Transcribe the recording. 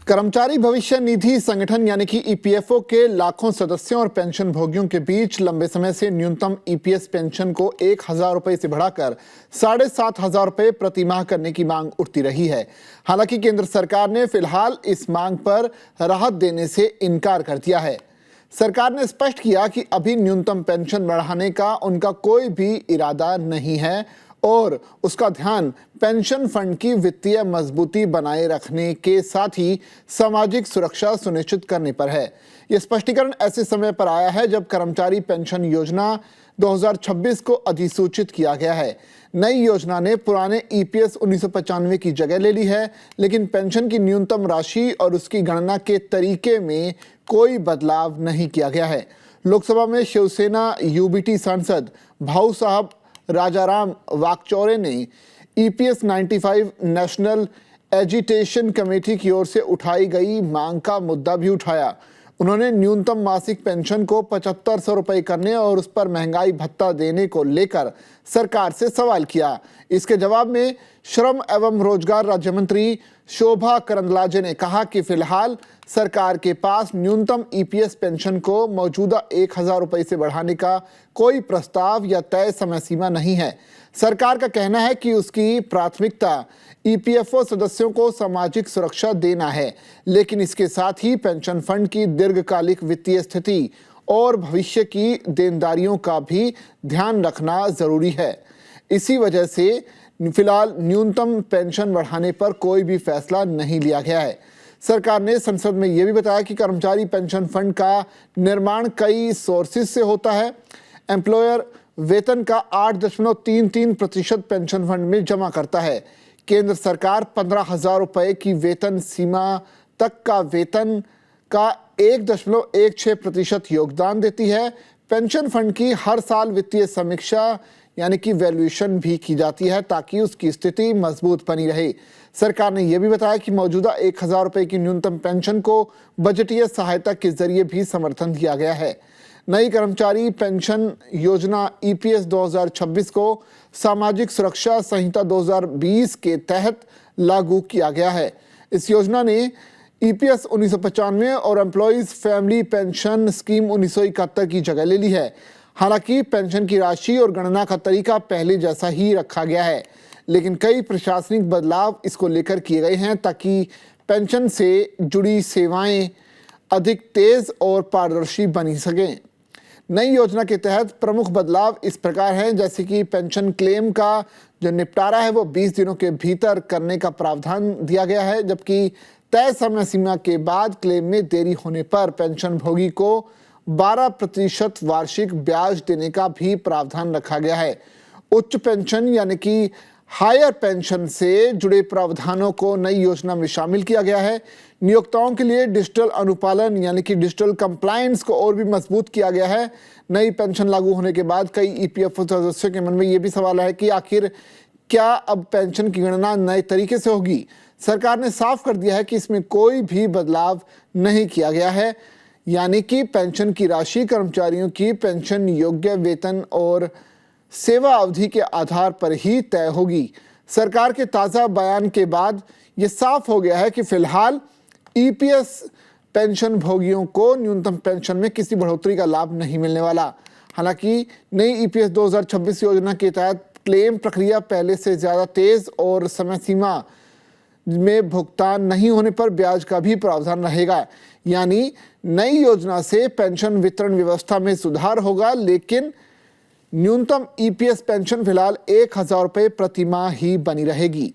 कर्मचारी भविष्य निधि संगठन यानी कि ईपीएफओ के लाखों सदस्यों और पेंशन भोगियों के बीच लंबे समय से न्यूनतम ईपीएस पेंशन को 1,000 रुपए से बढ़ाकर 7,500 रुपए प्रति माह करने की मांग उठती रही है। हालांकि केंद्र सरकार ने फिलहाल इस मांग पर राहत देने से इनकार कर दिया है। सरकार ने स्पष्ट किया कि अभी न्यूनतम पेंशन बढ़ाने का उनका कोई भी इरादा नहीं है और उसका ध्यान पेंशन फंड की वित्तीय मजबूती बनाए रखने के साथ ही सामाजिक सुरक्षा सुनिश्चित करने पर है। यह स्पष्टीकरण ऐसे समय पर आया है जब कर्मचारी पेंशन योजना 2026 को अधिसूचित किया गया है। नई योजना ने पुराने ईपीएस 1995 की जगह ले ली है, लेकिन पेंशन की न्यूनतम राशि और उसकी गणना के तरीके में कोई बदलाव नहीं किया गया है। लोकसभा में शिवसेना यूबीटी सांसद भाऊ साहब राजाराम वाकचौरे ने ईपीएस 95 नेशनल एजिटेशन कमेटी की ओर से उठाई गई मांग का मुद्दा भी उठाया। उन्होंने न्यूनतम मासिक पेंशन को 7,500 रुपए करने और उस पर महंगाई भत्ता देने को लेकर सरकार से सवाल किया। इसके जवाब में श्रम एवं रोजगार राज्य मंत्री शोभा करंदलाजे ने कहा कि फिलहाल सरकार के पास न्यूनतम ईपीएस पेंशन को मौजूदा 1,000 रुपए से बढ़ाने का कोई प्रस्ताव या तय समय सीमा नहीं है। सरकार का कहना है कि उसकी प्राथमिकता ईपीएफओ सदस्यों को सामाजिक सुरक्षा देना है, लेकिन इसके साथ ही पेंशन फंड की दीर्घकालिक वित्तीय स्थिति और भविष्य की देनदारियों का भी ध्यान रखना जरूरी है। इसी वजह से फिलहाल न्यूनतम पेंशन बढ़ाने पर कोई भी फैसला नहीं लिया गया है। सरकार ने संसद में यह भी बताया कि कर्मचारी पेंशन फंड का निर्माण कई सोर्सेज से होता है। एम्प्लॉयर वेतन का 8.33% पेंशन फंड में जमा करता है। केंद्र सरकार 15,000 रुपए की वेतन सीमा तक का वेतन का 1.16% योगदान देती है। पेंशन फंड की हर साल वित्तीय समीक्षा यानी कि वैल्यूएशन भी की जाती है ताकि उसकी स्थिति मजबूत बनी रहे। सरकार ने यह भी बताया कि मौजूदा 1,000 रुपए की न्यूनतम पेंशन को बजटीय सहायता के जरिए भी समर्थन दिया गया है। नई कर्मचारी पेंशन योजना ईपीएस 2026 को सामाजिक सुरक्षा संहिता 2020 के तहत लागू किया गया है। इस योजना ने ईपीएस 1995 और एम्प्लॉइज फैमिली पेंशन स्कीम 1971 की जगह ले ली है। हालांकि पेंशन की राशि और गणना का तरीका पहले जैसा ही रखा गया है, लेकिन कई प्रशासनिक बदलाव इसको लेकर किए गए हैं ताकि पेंशन से जुड़ी सेवाएं अधिक तेज और पारदर्शी बनी सकें। नई योजना के तहत प्रमुख बदलाव इस प्रकार हैं, जैसे कि पेंशन क्लेम का जो निपटारा है वो 20 दिनों के भीतर करने का प्रावधान दिया गया है, जबकि तय समय सीमा के बाद क्लेम में देरी होने पर पेंशन भोगी को 12% वार्षिक ब्याज देने का भी प्रावधान रखा गया है। उच्च पेंशन यानी कि हायर पेंशन से जुड़े प्रावधानों को नई योजना में शामिल किया गया है। नियोक्ताओं के लिए डिजिटल अनुपालन यानी कि डिजिटल कंप्लायंस को और भी मजबूत किया गया है। नई पेंशन लागू होने के बाद कई ईपीएफओ सदस्यों के मन में ये भी सवाल है कि आखिर क्या अब पेंशन की गणना नए तरीके से होगी। सरकार ने साफ कर दिया है कि इसमें कोई भी बदलाव नहीं किया गया है, यानी कि पेंशन की राशि कर्मचारियों की पेंशन योग्य वेतन और सेवा अवधि के आधार पर ही तय होगी। सरकार के ताज़ा बयान के बाद ये साफ हो गया है कि फिलहाल ईपीएस पेंशन भोगियों को न्यूनतम पेंशन में किसी बढ़ोतरी का लाभ नहीं मिलने वाला। हालांकि नई ईपीएस 2026 योजना के तहत क्लेम प्रक्रिया पहले से ज़्यादा तेज और समय सीमा में भुगतान नहीं होने पर ब्याज का भी प्रावधान रहेगा। यानी नई योजना से पेंशन वितरण व्यवस्था में सुधार होगा, लेकिन न्यूनतम ईपीएस पेंशन फिलहाल 1,000 रुपए प्रति माह ही बनी रहेगी।